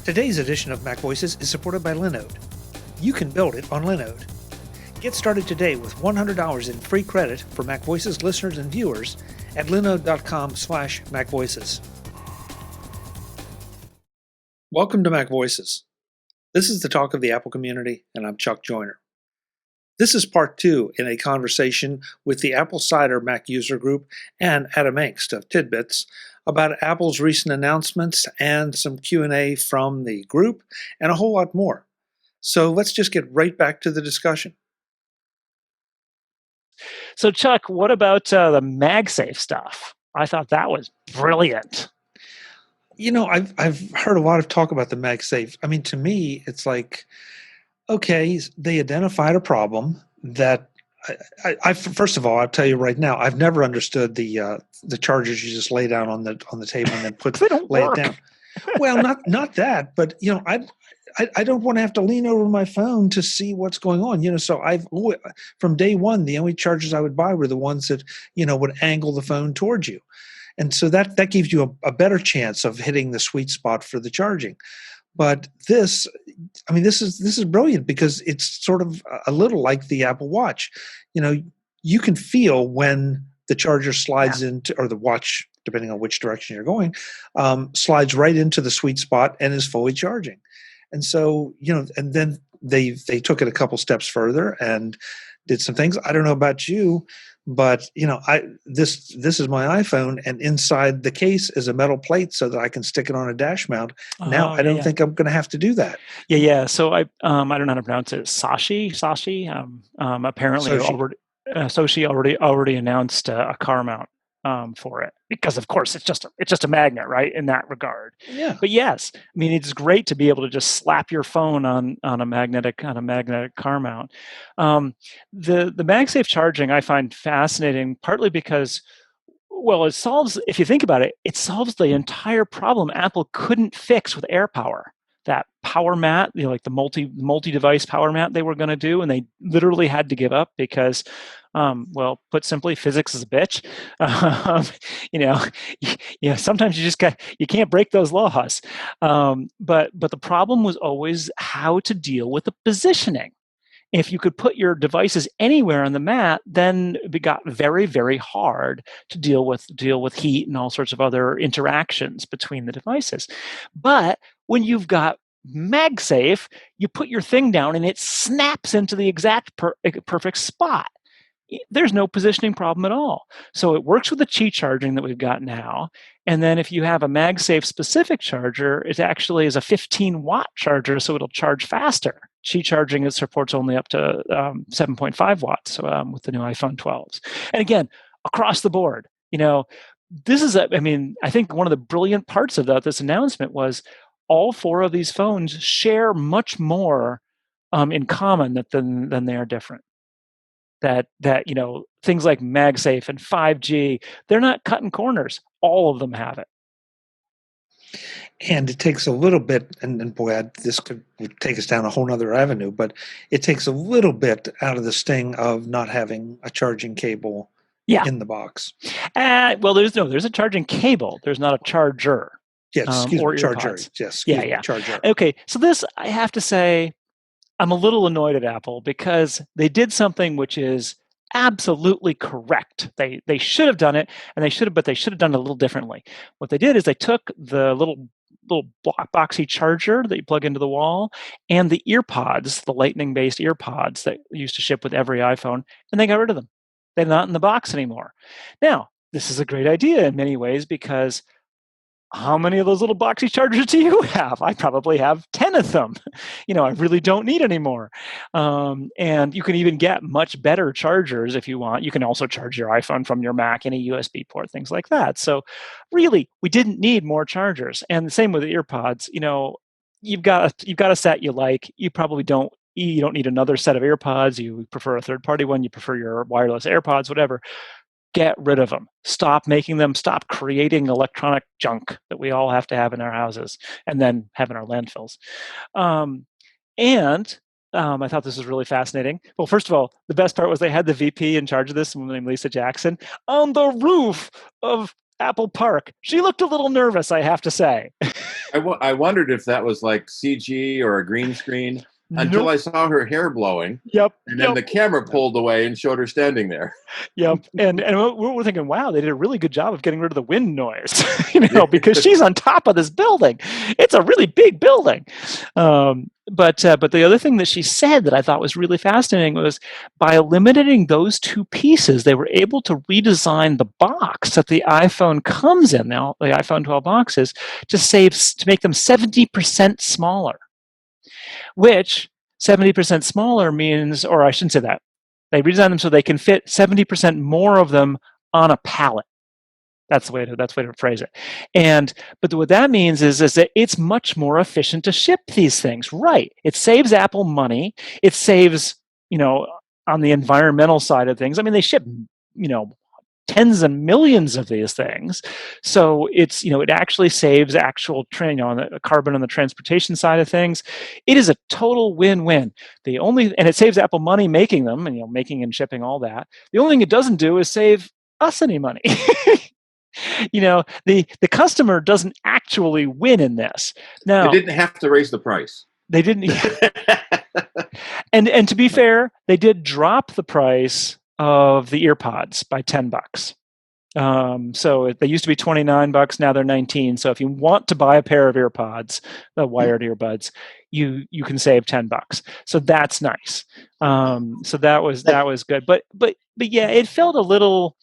Today's edition of MacVoices is supported by Linode. You can build it on Linode. Get started today with $100 in free credit for MacVoices listeners and viewers at linode.com/MacVoices. Welcome to MacVoices. This is the talk of the Apple community, and I'm Chuck Joyner. This is part 2 in a conversation with the Apple CIDER Mac user group and Adam Engst of TidBITS about Apple's recent announcements and some Q&A from the group and a whole lot more. So let's just get right back to the discussion. So Chuck, what about the MagSafe stuff? I thought that was brilliant. You know, I've heard a lot of talk about the MagSafe. I mean, to me, it's like, okay, they identified a problem that I first of all, I'll tell you right now, I've never understood the chargers you just lay down on the table and then lay it down. Well, not that, but you know, I don't want to have to lean over my phone to see what's going on. You know, so from day one, the only chargers I would buy were the ones that, you know, would angle the phone towards you. And so that gives you a better chance of hitting the sweet spot for the charging. But this is brilliant because it's sort of a little like the Apple Watch. You know, you can feel when the charger slides into, or the watch, depending on which direction you're going, slides right into the sweet spot and is fully charging. And so, you know, and then they took it a couple steps further and did some things. I don't know about you, but you know, this is my iPhone, and inside the case is a metal plate so that I can stick it on a dash mount. Now I don't think I'm going to have to do that. Yeah. So I don't know how to pronounce it. Sashi. Apparently, Soshi already announced a car mount for it, because of course it's just a magnet, right? In that regard. Yeah. But yes, I mean, it's great to be able to just slap your phone on a magnetic car mount. The MagSafe charging I find fascinating, partly because, well, it solves, if you think about it, it solves the entire problem Apple couldn't fix with AirPower. That power mat, you know, like the multi-device power mat they were going to do, and they literally had to give up because, well, put simply, physics is a bitch. Sometimes you can't break those laws. But the problem was always how to deal with the positioning. If you could put your devices anywhere on the mat, then it got very, very hard to deal with heat and all sorts of other interactions between the devices. But when you've got MagSafe, you put your thing down and it snaps into the exact perfect spot. There's no positioning problem at all. So it works with the Qi charging that we've got now. And then if you have a MagSafe specific charger, it actually is a 15-watt charger, so it'll charge faster. Qi charging, it supports only up to 7.5 watts with the new iPhone 12s. And again, across the board, you know, this is, I think one of the brilliant parts of this announcement was all 4 of these phones share much more in common than they are different. That you know, things like MagSafe and 5G, they're not cutting corners. All of them have it. And it takes a little bit, and boy, this could take us down a whole other avenue, but it takes a little bit out of the sting of not having a charging cable in the box. Well, there's a charging cable. There's not a charger. Yes, charger. Yes, charger. Okay, so this, I have to say, I'm a little annoyed at Apple because they did something which is absolutely correct. They should have done it, and they should have done it a little differently. What they did is they took the little boxy charger that you plug into the wall and the earpods, the lightning-based earpods that used to ship with every iPhone, and they got rid of them. They're not in the box anymore. Now, this is a great idea in many ways because how many of those little boxy chargers do you have? I probably have 10 of them. You know, I really don't need any more. And you can even get much better chargers if you want. You can also charge your iPhone from your Mac in a USB port, things like that. So really, we didn't need more chargers. And the same with the earpods. You know, you've got a set you like. You probably don't need another set of earpods. You prefer a third-party one. You prefer your wireless AirPods, whatever. Get rid of them. Stop making them. Stop creating electronic junk that we all have to have in our houses and then have in our landfills. I thought this was really fascinating. Well, first of all, the best part was they had the VP in charge of this, named Lisa Jackson, on the roof of Apple Park. She looked a little nervous, I have to say. I wondered if that was like CG or a green screen until Nope. I saw her hair blowing, Yep. and then Yep. the camera pulled away and showed her standing there. Yep. And we're thinking, wow, they did a really good job of getting rid of the wind noise, because she's on top of this building. It's a really big building. But the other thing that she said that I thought was really fascinating was by eliminating those two pieces, they were able to redesign the box that the iPhone comes in now, the iPhone 12 boxes, to make them 70% smaller, which 70% smaller means, or I shouldn't say that. They redesigned them so they can fit 70% more of them on a pallet. That's the way to phrase it. But what that means is that it's much more efficient to ship these things. Right. It saves Apple money. It saves, on the environmental side of things. I mean, they ship, tens and millions of these things. So it's, it actually saves actual on the carbon on the transportation side of things. It is a total win-win. And it saves Apple money making them and, making and shipping all that. The only thing it doesn't do is save us any money. The customer doesn't actually win in this. Now, They didn't have to raise the price. They didn't. And to be fair, they did drop the price of the earpods by $10. So they used to be $29, now they're $19. So if you want to buy a pair of earpods, the wired earbuds, you can save $10. So that's nice. So that was good. But yeah, it felt a little,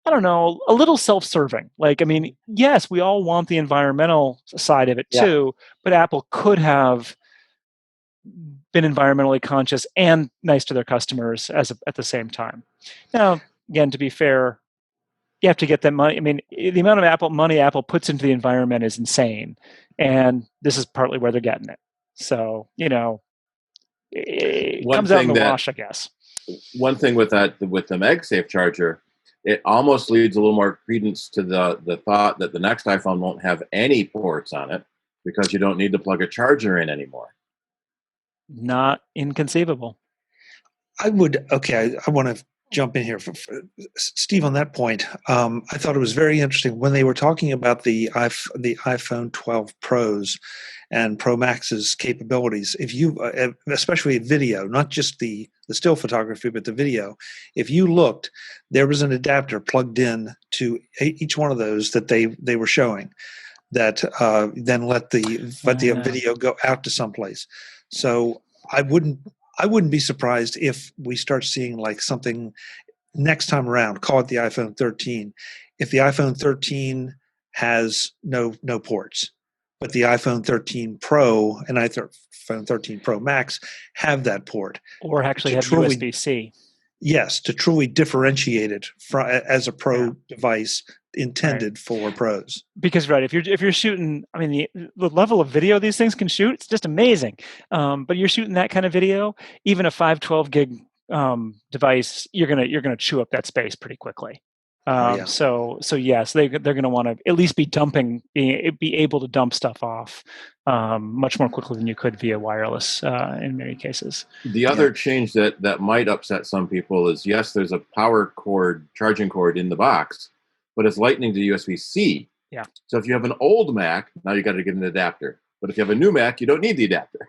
I don't know, a little self-serving. Like, I mean, yes, we all want the environmental side of it too, but Apple could have been environmentally conscious and nice to their customers at the same time. Now, again, to be fair, you have to get that money. I mean, the amount of money Apple puts into the environment is insane, and this is partly where they're getting it. So, it comes out in the wash, I guess. One thing with the MagSafe charger, it almost leads a little more credence to the thought that the next iPhone won't have any ports on it because you don't need to plug a charger in anymore. Not inconceivable. I want to jump in here. Steve, on that point, I thought it was very interesting when they were talking about the iPhone 12 Pros and Pro Max's capabilities. If you, especially video, not just the still photography, but the video, if you looked, there was an adapter plugged in to each one of those that they were showing that then let the video go out to someplace. So I wouldn't be surprised if we start seeing like something next time around, call it the iPhone 13. If the iPhone 13 has no ports, but the iPhone 13 Pro and iPhone 13 Pro Max have that port. Or actually have USB-C. Yes, to truly differentiate it as a Pro device intended for pros. Because if you're shooting, I mean the level of video these things can shoot, it's just amazing. But you're shooting that kind of video, even a 512 gig device, you're gonna chew up that space pretty quickly. So yes, they're going to want to at least be able to dump stuff off much more quickly than you could via wireless in many cases. The other change that might upset some people is, yes, there's a power cord, charging cord in the box, but it's Lightning to USB-C. Yeah. So if you have an old Mac, now you got to get an adapter. But if you have a new Mac, you don't need the adapter.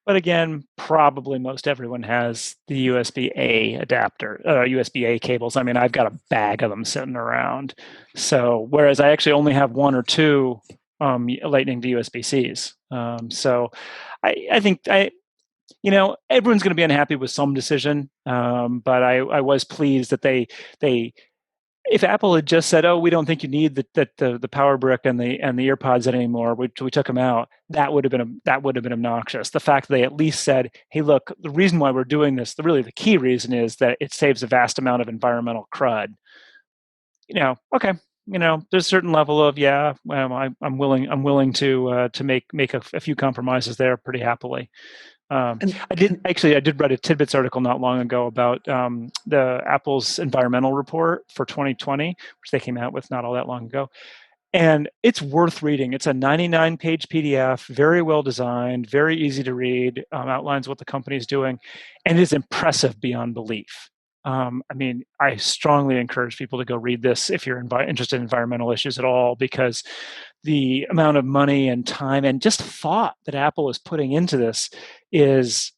But again, probably most everyone has the USB-A adapter, USB-A cables. I mean, I've got a bag of them sitting around. So whereas I actually only have one or two Lightning to USB-Cs. So I think everyone's going to be unhappy with some decision. But I was pleased that they if Apple had just said, "Oh, we don't think you need the power brick and the earpods anymore," we took them out, that would have been obnoxious. The fact that they at least said, "Hey, look, the reason why we're doing this, the key reason is that it saves a vast amount of environmental crud." Okay, there's a certain level of I'm willing to make a few compromises there pretty happily. I did read a TidBITS article not long ago about the Apple's environmental report for 2020, which they came out with not all that long ago. And it's worth reading. It's a 99-page PDF, very well designed, very easy to read, outlines what the company is doing, and is impressive beyond belief. I mean, I strongly encourage people to go read this if you're interested in environmental issues at all, because the amount of money and time and just thought that Apple is putting into this is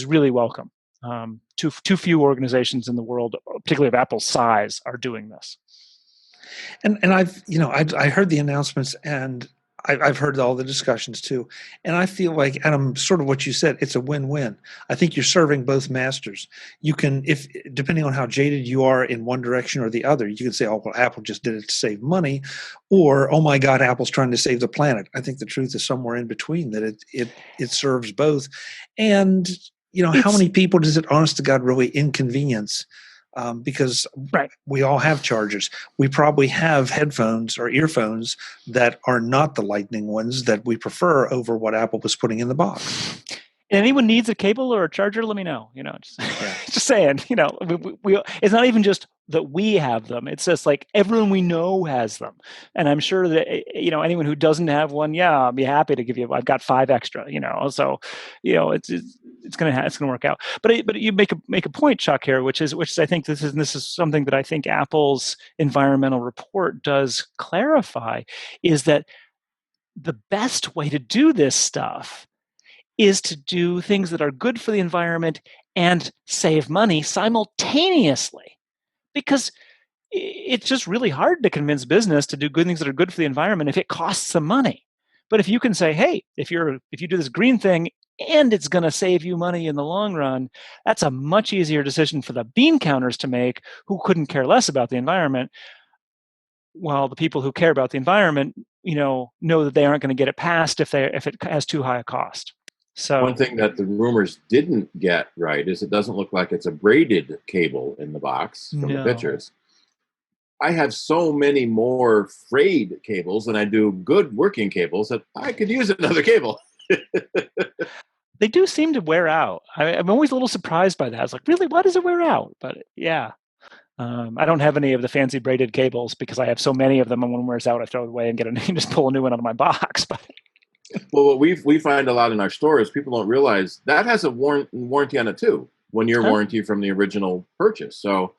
really welcome. Too few organizations in the world, particularly of Apple's size, are doing this. And I heard the announcements, and I've heard all the discussions too, and I feel like, Adam, sort of what you said, it's a win-win. I think you're serving both masters. You can, if depending on how jaded you are in one direction or the other, you can say, "Oh, well, Apple just did it to save money," or, "Oh my God, Apple's trying to save the planet." I think the truth is somewhere in between, that it serves both. And how many people does it, honest to God, really inconvenience? Because we all have chargers. We probably have headphones or earphones that are not the Lightning ones that we prefer over what Apple was putting in the box. Anyone needs a cable or a charger, let me know. Just saying. We it's not even just that we have them. It's just like everyone we know has them, and I'm sure that anyone who doesn't have one, I'll be happy to give you. I've got 5 extra. So it's gonna work out. But you make a point, Chuck, here, which is I think this is something that I think Apple's environmental report does clarify, is that the best way to do this stuff is to do things that are good for the environment and save money simultaneously. Because it's just really hard to convince business to do good things that are good for the environment if it costs them money. But if you can say, hey, if you do this green thing and it's going to save you money in the long run, that's a much easier decision for the bean counters to make, who couldn't care less about the environment, while the people who care about the environment, know that they aren't going to get it passed if it has too high a cost. So one thing that the rumors didn't get right is it doesn't look like it's a braided cable in the box from the pictures. I have so many more frayed cables than I do good working cables that I could use another cable. They do seem to wear out. I'm always a little surprised by that. I was like, really, why does it wear out? But yeah. I don't have any of the fancy braided cables because I have so many of them, and when one wears out, I throw it away and just pull a new one out of my box. But well, what we find a lot in our stores, people don't realize that has a warranty on it too, 1-year warranty from the original purchase. So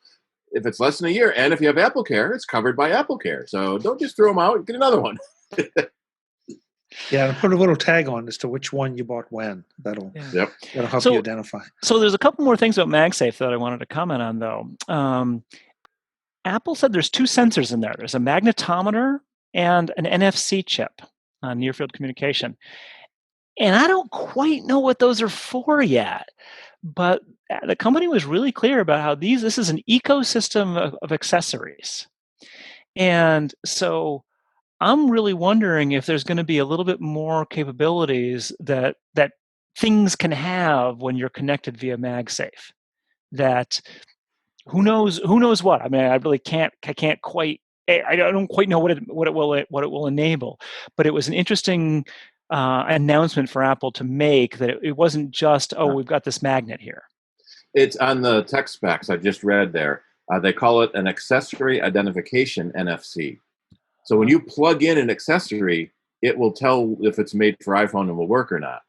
if it's less than a year, and if you have Apple Care, it's covered by Apple Care. So don't just throw them out, get another one. Yeah, and put a little tag on as to which one you bought when. That'll help you identify. So there's a couple more things about MagSafe that I wanted to comment on, though. Apple said there's 2 sensors in there. There's a magnetometer and an NFC chip, near-field communication. And I don't quite know what those are for yet. But the company was really clear about how this is an ecosystem of accessories. And so I'm really wondering if there's going to be a little bit more capabilities that things can have when you're connected via MagSafe. That who knows what. I mean, I don't quite know what it will enable. But it was an interesting announcement for Apple to make, that it wasn't just, we've got this magnet here. It's on the tech specs I just read there. They call it an Accessory Identification Nfc. So when you plug in an accessory, it will tell if it's made for iPhone and will work or not.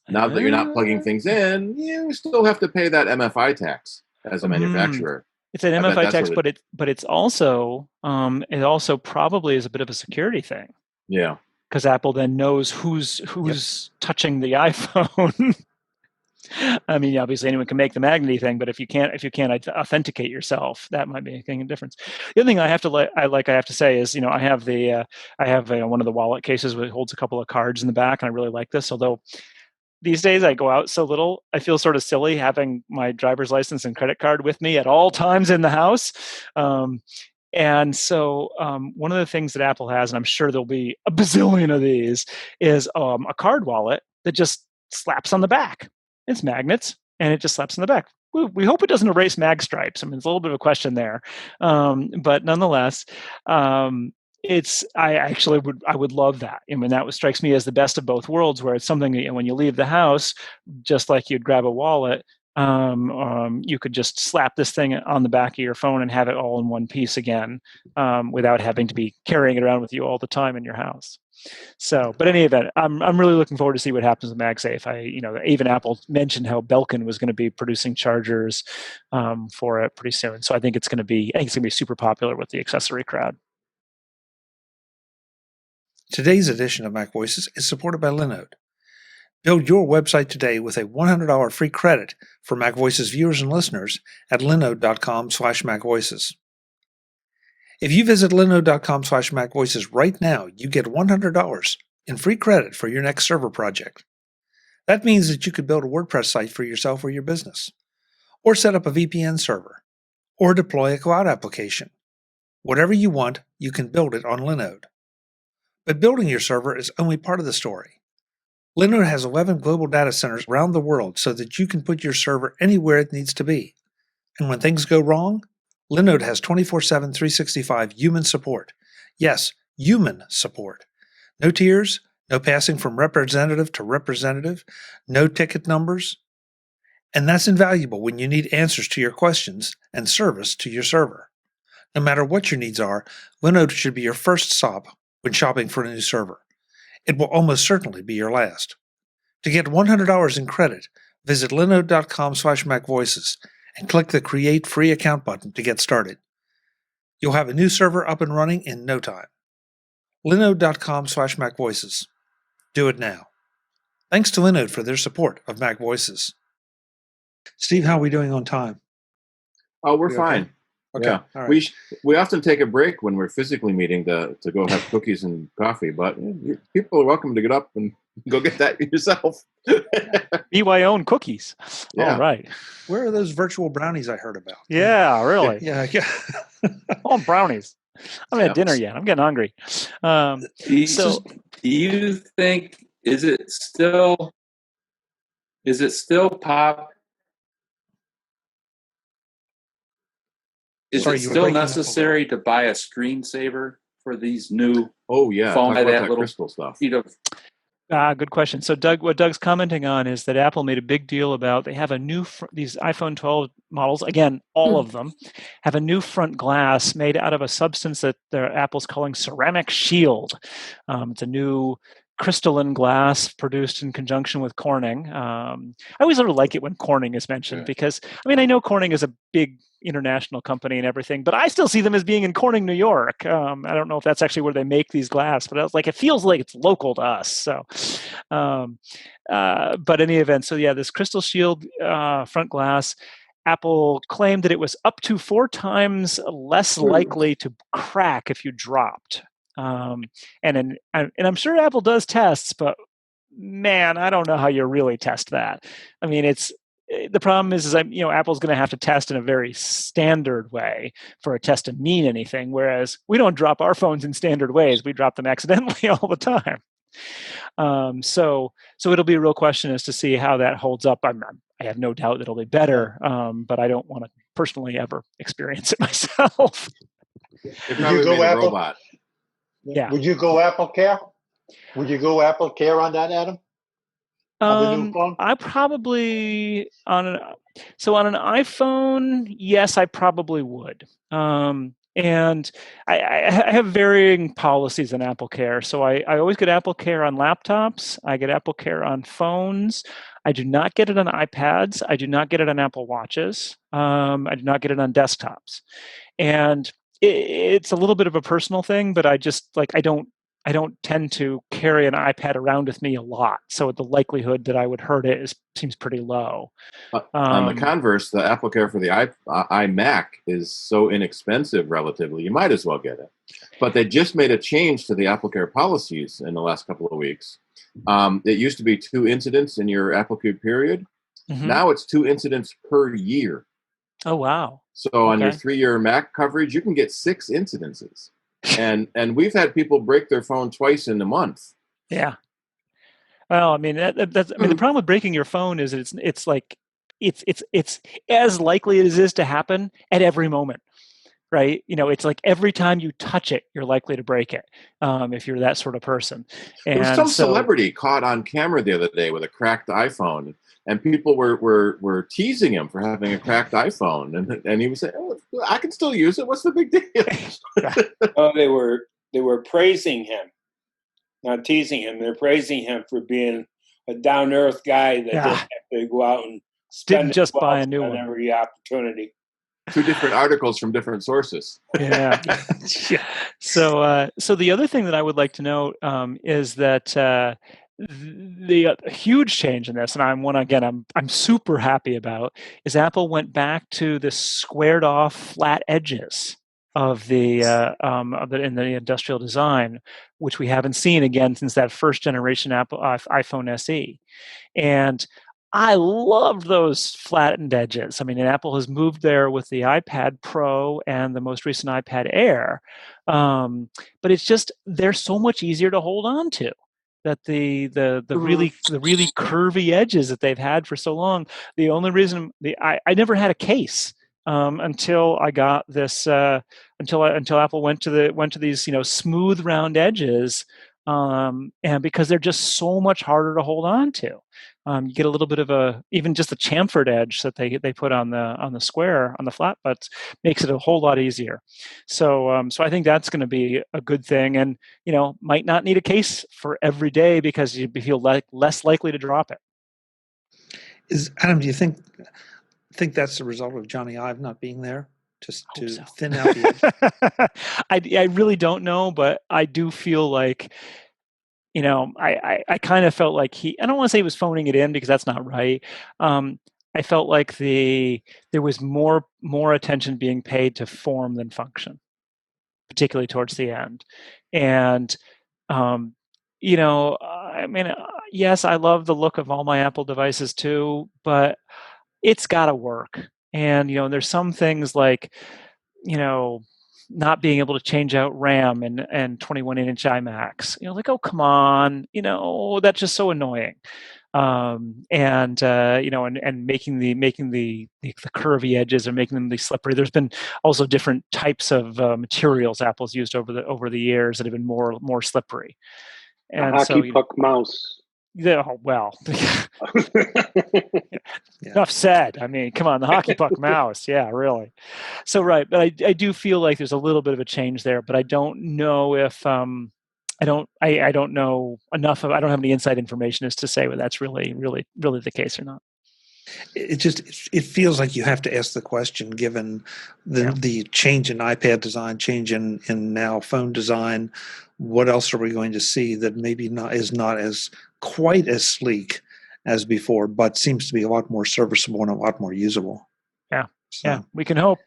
Now that you're not plugging things in, you still have to pay that MFI tax as a manufacturer. It's an MFI tax, but it's also it also probably is a bit of a security thing. Yeah, because Apple then knows who's touching the iPhone. I mean, obviously anyone can make the Magnety thing, but if you can't authenticate yourself, that might be making a difference. The other thing I have to say is, I have one of the wallet cases that holds a couple of cards in the back, and I really like this. Although these days I go out so little, I feel sort of silly having my driver's license and credit card with me at all times in the house. And so one of the things that Apple has, and I'm sure there'll be a bazillion of these, is a card wallet that just slaps on the back. It's magnets, and it just slaps on the back. We hope it doesn't erase mag stripes. I mean, it's a little bit of a question there, but nonetheless, I would love that. I mean, that strikes me as the best of both worlds, where it's something that when you leave the house, just like you'd grab a wallet, You could just slap this thing on the back of your phone and have it all in one piece again, without having to be carrying it around with you all the time in your house. So, but in any event, I'm really looking forward to see what happens with MagSafe. Even Apple mentioned how Belkin was going to be producing chargers for it pretty soon. So I think it's going to be super popular with the accessory crowd. Today's edition of MacVoices is supported by Linode. Build your website today with a $100 free credit for MacVoices viewers and listeners at linode.com/MacVoices. If you visit linode.com/MacVoices right now, you get $100 in free credit for your next server project. That means that you could build a WordPress site for yourself or your business, or set up a VPN server, or deploy a cloud application. Whatever you want, you can build it on Linode. But building your server is only part of the story. Linode has 11 global data centers around the world so that you can put your server anywhere it needs to be. And when things go wrong, Linode has 24/7, 365 human support. Yes, human support. No tiers, no passing from representative to representative, no ticket numbers. And that's invaluable when you need answers to your questions and service to your server. No matter what your needs are, Linode should be your first stop when shopping for a new server. It will almost certainly be your last. To get $100 in credit, visit linode.com/MacVoices and click the Create Free Account button to get started. You'll have a new server up and running in no time. linode.com/MacVoices. Do it now. Thanks to Linode for their support of MacVoices. Steve, how are we doing on time? Oh, we're fine. Okay. Yeah. All right. We often take a break when we're physically meeting to go have cookies and coffee, but people are welcome to get up and go get that yourself. BYO cookies. Yeah. All right. Where are those virtual brownies I heard about? Yeah, really. Yeah. Oh, brownies. I haven't had dinner yet. I'm getting hungry. Do you think is it still pop? Is Sorry, it you were still breaking up a necessary to buy a screensaver for these new Oh yeah, phone talk by about that little crystal stuff. feet of? Good question. So, Doug, what Doug's commenting on is that Apple made a big deal about they have a new these iPhone 12 models. Again, all of them have a new front glass made out of a substance that Apple's calling ceramic shield. It's a new crystalline glass produced in conjunction with Corning. I always sort of like it when Corning is mentioned because, I know Corning is a big international company and everything, but I still see them as being in Corning, New York. I don't know if that's actually where they make these glass, but I was like, it feels like it's local to us. So, but in any event, so yeah, this crystal shield front glass, Apple claimed that it was up to 4 times less likely to crack if you dropped. And I'm sure Apple does tests, but man, I don't know how you really test that. The problem is Apple's going to have to test in a very standard way for a test to mean anything, whereas we don't drop our phones in standard ways. We drop them accidentally all the time. So it'll be a real question as to see how that holds up. I have no doubt that it'll be better, but I don't want to personally ever experience it myself. They probably made a robot. Yeah. Would you go Apple Care? Would you go Apple Care on that, Adam? I probably on an iPhone, yes, I probably would. And I have varying policies in Apple Care. So I always get Apple Care on laptops. I get Apple Care on phones. I do not get it on iPads. I do not get it on Apple Watches. I do not get it on desktops. And it's a little bit of a personal thing, but I don't tend to carry an iPad around with me a lot, so the likelihood that I would hurt it seems pretty low. On the converse, the Apple Care for the iMac is so inexpensive relatively, you might as well get it. But they just made a change to the Apple Care policies in the last couple of weeks. It used to be 2 incidents in your Apple Care period. Mm-hmm. Now it's 2 incidents per year. Oh, wow. So on your 3-year Mac coverage, you can get 6 incidences. And we've had people break their phone twice in a month. Yeah. Well, the problem with breaking your phone is it's as likely as it is to happen at every moment. right? It's like every time you touch it, you're likely to break it if you're that sort of person. There was And some so, celebrity caught on camera the other day with a cracked iPhone, and people were teasing him for having a cracked iPhone, and he was saying, "Oh, I can still use it. What's the big deal?" Oh, they were praising him, not teasing him. They're praising him for being a down earth guy that didn't have to go out and didn't just buy a new one every opportunity. Two different articles from different sources. Yeah. So the other thing that I would like to note is that the huge change in this, and I'm super happy about, is Apple went back to the squared off flat edges of the in the industrial design, which we haven't seen again since that first generation Apple iPhone SE, and I loved those flattened edges. I mean, and Apple has moved there with the iPad Pro and the most recent iPad Air. But it's just, they're so much easier to hold on to. That the really curvy edges that they've had for so long. The only reason I never had a case until I got this until Apple went to these smooth round edges, and because they're just so much harder to hold on to. You get a little bit of even just the chamfered edge that they put on the square, on the flat butts, makes it a whole lot easier. So I think that's going to be a good thing, and might not need a case for every day because you feel less likely to drop it. Adam, do you think that's the result of Johnny Ive not being there, just to thin out the edge? I really don't know, but I do feel like, I kind of felt like I don't want to say he was phoning it in because that's not right. I felt like there was more attention being paid to form than function, particularly towards the end. And, I mean, yes, I love the look of all my Apple devices too, but it's got to work. And, there's some things like, not being able to change out RAM and 21-inch iMacs, like, oh, come on, that's just so annoying. And making the curvy edges or making them be slippery. There's been also different types of materials Apple's used over the years that have been more slippery. And hockey puck mouse. Yeah, well, enough said. I mean, come on, the hockey puck mouse. Yeah, really. So, right. But I do feel like there's a little bit of a change there, but I don't know if I don't know enough I don't have any inside information as to say whether that's really the case or not. It feels like you have to ask the question, given the change in iPad design, change in now phone design. What else are we going to see that maybe is not as quite as sleek as before, but seems to be a lot more serviceable and a lot more usable? Yeah, so, we can hope.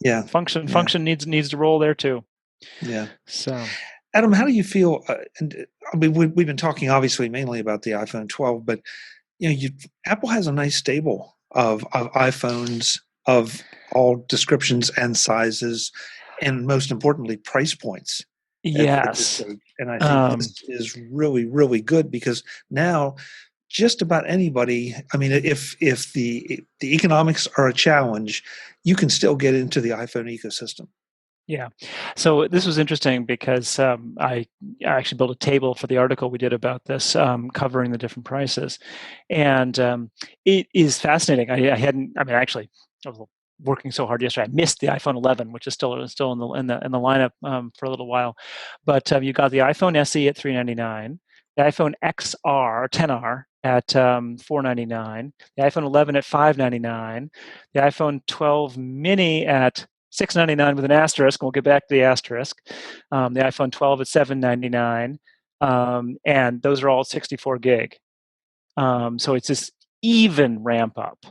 Yeah, function needs to roll there too. Yeah. So, Adam, how do you feel? And I mean, we've been talking obviously mainly about the iPhone 12, but Apple has a nice stable of iPhones of all descriptions and sizes, and most importantly, price points. Yes. And I think this is really, really good because now just about anybody, I mean, if the economics are a challenge, you can still get into the iPhone ecosystem. Yeah. So this was interesting because I actually built a table for the article we did about this, covering the different prices. And it is fascinating. I was working so hard yesterday. I missed the iPhone 11, which is still in the lineup for a little while. But you got the iPhone SE at $399, the iPhone XR 10R at $499, the iPhone 11 at $599, the iPhone 12 Mini at $699 with an asterisk. We'll get back to the asterisk. The iPhone 12 at $799, and those are all 64 gig. So it's this even ramp up.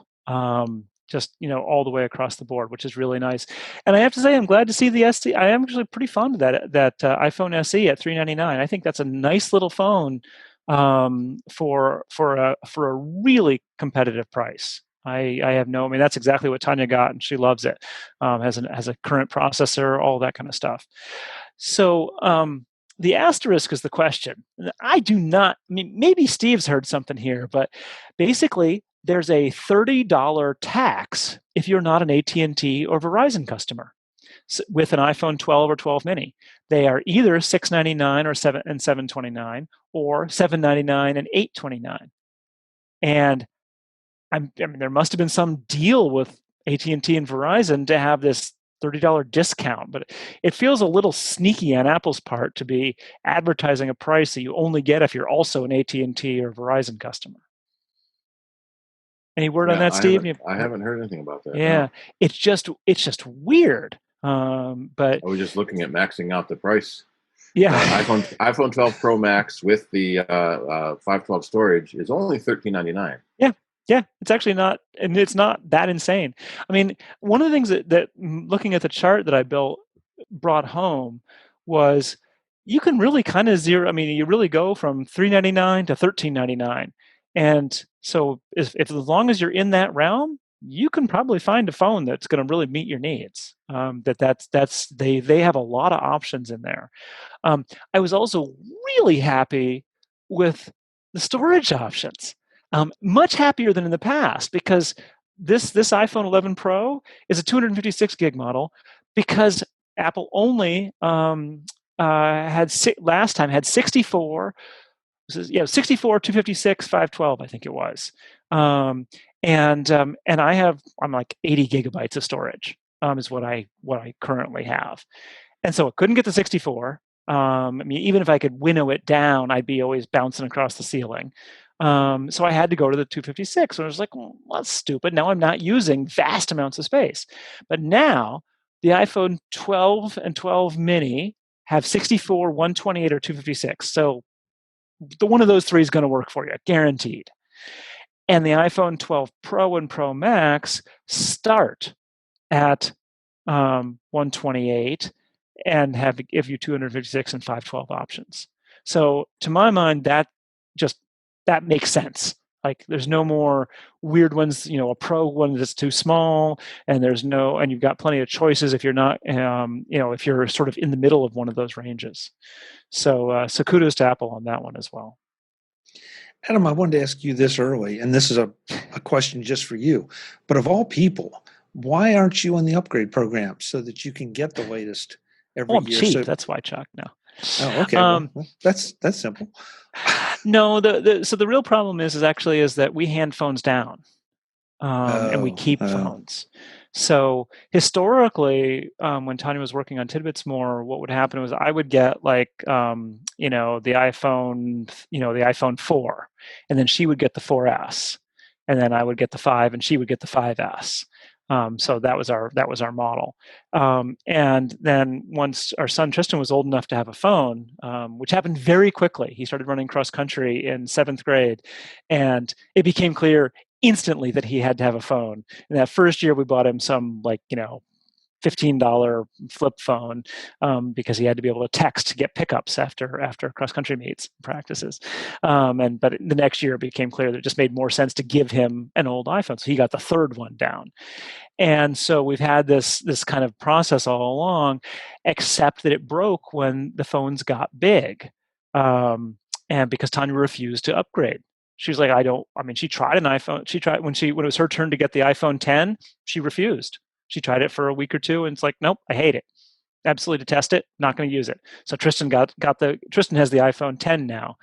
Just all the way across the board, which is really nice. And I have to say, I'm glad to see the SE. I am actually pretty fond of that iPhone SE at $399. I think that's a nice little phone for a really competitive price. I mean, that's exactly what Tanya got, and she loves it. Has a current processor, all that kind of stuff. So the asterisk is the question. I do not. I mean, maybe Steve's heard something here, but basically, there's a $30 tax if you're not an AT&T or Verizon customer. with an iPhone 12 or 12 mini. They are either $699 or $729 or $799 and $829. And I mean, there must have been some deal with AT&T and Verizon to have this $30 discount, but it feels a little sneaky on Apple's part to be advertising a price that you only get if you're also an AT&T or Verizon customer. Any word on that, Steve? I haven't heard anything about that. Yeah, no. it's just weird. But I was just looking at maxing out the price. Yeah, iPhone 12 Pro Max with the 512 storage is only $13.99. Yeah, it's actually not, and it's not that insane. I mean, one of the things that looking at the chart that I brought home was you can really kind of zero. I mean, you really go from $399 to $13.99, and so if as long as you're in that realm, you can probably find a phone that's going to really meet your needs. They have a lot of options in there. I was also really happy with the storage options. Much happier than in the past, because this iPhone 11 Pro is a 256 gig model, because Apple only had 64, 256, 512, I think it was, and I'm like 80 gigabytes of storage is what I currently have, and so it couldn't get to 64. I mean, even if I could winnow it down, I'd be always bouncing across the ceiling. So I had to go to the 256, and I was like, well, that's stupid. Now I'm not using vast amounts of space. But now the iPhone 12 and 12 mini have 64, 128, or 256. So the one of those three is going to work for you, guaranteed. And the iPhone 12 Pro and Pro Max start at 128 and give you 256 and 512 options. So to my mind, that makes sense. Like, there's no more weird ones, a Pro one that's too small, and you've got plenty of choices if you're not, if you're sort of in the middle of one of those ranges. So kudos to Apple on that one as well. Adam, I wanted to ask you this early, and this is a question just for you. But of all people, why aren't you on the upgrade program so that you can get the latest every year? I'm cheap. That's why, Chuck. No. Oh, okay. Well, that's simple. No, so the real problem is that we hand phones down, and we keep phones. So historically, when Tanya was working on TidBITS more, what would happen was I would get the iPhone 4, and then she would get the 4S, and then I would get the 5, and she would get the 5S. So that was our model. And then once our son Tristan was old enough to have a phone, which happened very quickly, he started running cross country in 7th grade, and it became clear instantly that he had to have a phone. In that first year, we bought him some $15 flip phone because he had to be able to text to get pickups after cross country meets and practices. But the next year, it became clear that it just made more sense to give him an old iPhone. So he got the third one down. And so we've had this kind of process all along, except that it broke when the phones got big, and because Tanya refused to upgrade. She was like, she tried an iPhone. She tried when it was her turn to get the iPhone 10, she refused. She tried it for a week or two, and it's like, nope, I hate it. Absolutely detest it. Not going to use it. So Tristan Tristan has the iPhone 10 now,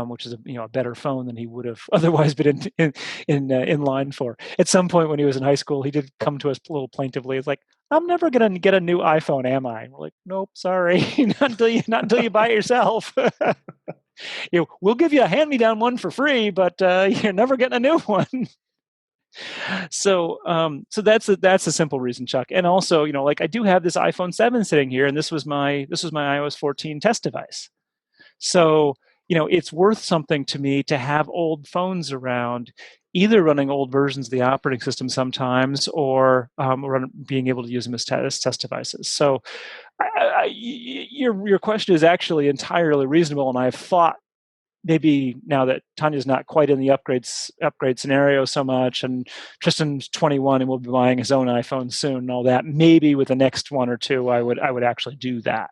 which is a better phone than he would have otherwise been in line for. At some point when he was in high school, he did come to us a little plaintively. It's like, I'm never going to get a new iPhone, am I? And we're like, nope, sorry, not until you buy it yourself. We'll give you a hand-me-down one for free, but you're never getting a new one. So that's a simple reason, Chuck. And also, I do have this iPhone 7 sitting here, and this was my iOS 14 test device. So, it's worth something to me to have old phones around, either running old versions of the operating system sometimes, or being able to use them as test devices. So, your question is actually entirely reasonable, and I've thought, maybe now that Tanya's not quite in the upgrade scenario so much, and Tristan's 21 and will be buying his own iPhone soon and all that, maybe with the next one or two, I would actually do that.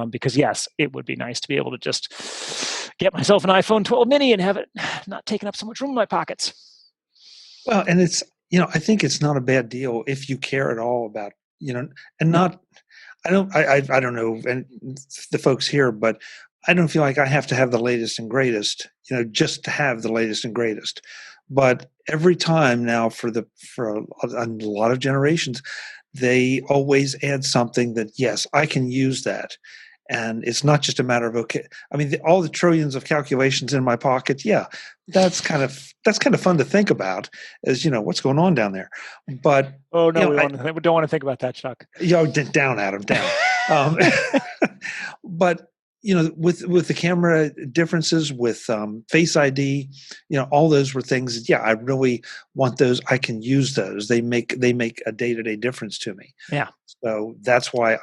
Because yes, it would be nice to be able to just get myself an iPhone 12 mini and have it not taking up so much room in my pockets. Well, and it's, I think it's not a bad deal if you care at all about and not, I don't know, and the folks here, but I don't feel like I have to have the latest and greatest, just to have the latest and greatest. But every time now for a lot of generations, they always add something that, yes, I can use that. And it's not just a matter of, okay, I mean, all the trillions of calculations in my pocket. Yeah, that's kind of fun to think about, as what's going on down there. But we don't want to think about that, Chuck. Down, Adam, down. But with the camera differences, with Face ID, all those were things. Yeah, I really want those. I can use those. They make a day-to-day difference to me. Yeah. So that's why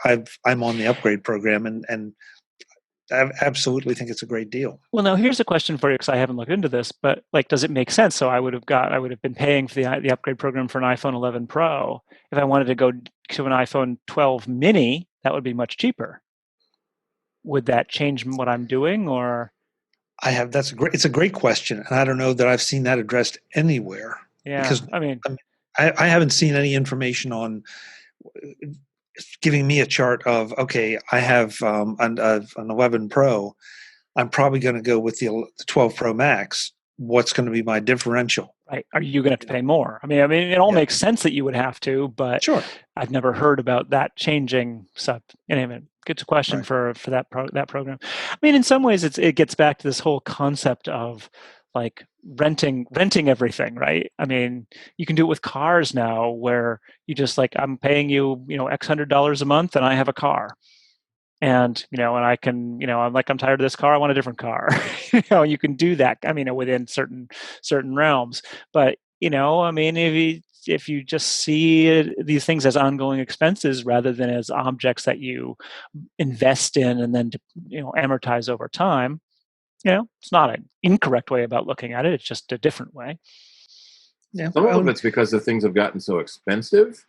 I'm on the upgrade program, and I absolutely think it's a great deal. Well, now here's a question for you, because I haven't looked into this, but does it make sense? So I would have been paying for the upgrade program for an iPhone 11 Pro. If I wanted to go to an iPhone 12 mini, that would be much cheaper. Would that change what I'm doing, or? It's a great question, and I don't know that I've seen that addressed anywhere. Yeah, because I haven't seen any information on giving me a chart of, okay, I have an 11 Pro. I'm probably going to go with the 12 Pro Max. What's going to be my differential? Right. Are you going to have to pay more? I mean, it all makes sense that you would have to, but sure. I've never heard about that changing. So anyway, good question for that program. I mean, in some ways, it gets back to this whole concept of renting everything, right? I mean, you can do it with cars now, where you just I'm paying you, X $100 a month, and I have a car. And, and I can, I'm tired of this car. I want a different car. You can do that. I mean, within certain realms. But, I mean, if you just see these things as ongoing expenses rather than as objects that you invest in and then, amortize over time, it's not an incorrect way about looking at it. It's just a different way. Yeah. Some of it's because the things have gotten so expensive.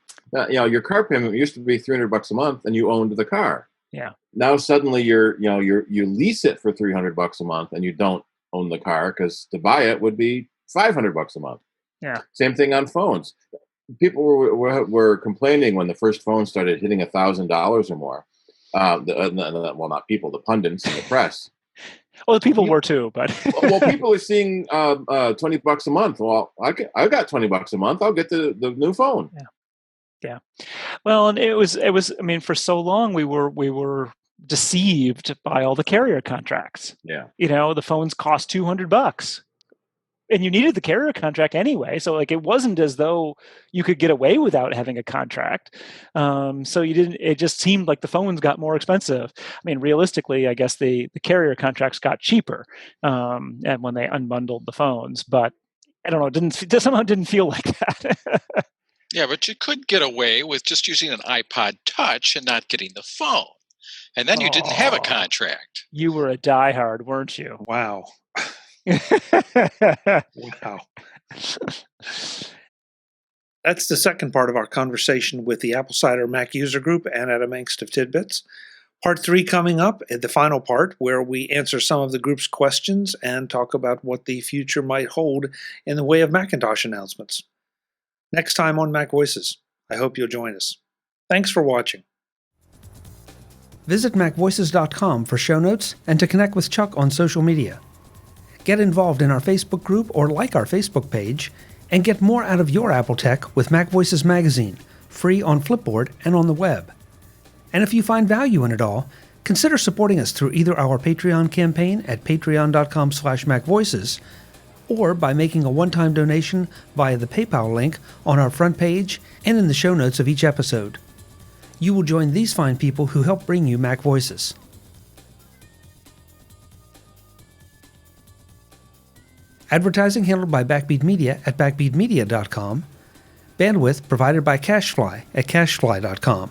Your car payment used to be $300 a month, and you owned the car. Yeah. Now suddenly you lease it for $300 a month, and you don't own the car, because to buy it would be $500 a month. Yeah. Same thing on phones. People were complaining when the first phone started hitting $1,000 or more. Well, not people, the pundits and the press. Well, the people were too, but well, people are seeing $20 a month. Well, I got $20 a month. I'll get the new phone. Yeah. Well, and it was. I mean, for so long we were deceived by all the carrier contracts. Yeah. The phones cost $200, and you needed the carrier contract anyway. So it wasn't as though you could get away without having a contract. So you didn't. It just seemed like the phones got more expensive. I mean, realistically, I guess the carrier contracts got cheaper, and when they unbundled the phones, but I don't know. It somehow didn't feel like that. Yeah, but you could get away with just using an iPod Touch and not getting the phone. And then you didn't have a contract. You were a diehard, weren't you? Wow. Wow. That's the second part of our conversation with the Apple CIDER Mac user group and Adam Engst of TidBITS. Part 3 coming up, the final part, where we answer some of the group's questions and talk about what the future might hold in the way of Macintosh announcements. Next time on MacVoices. I hope you'll join us. Thanks for watching. Visit MacVoices.com for show notes and to connect with Chuck on social media. Get involved in our Facebook group or like our Facebook page, and get more out of your Apple tech with MacVoices magazine, free on Flipboard and on the web. And if you find value in it all, consider supporting us through either our Patreon campaign at patreon.com/MacVoices, or by making a one-time donation via the PayPal link on our front page and in the show notes of each episode. You will join these fine people who help bring you Mac Voices. Advertising handled by Backbeat Media at backbeatmedia.com. Bandwidth provided by CacheFly at cachefly.com.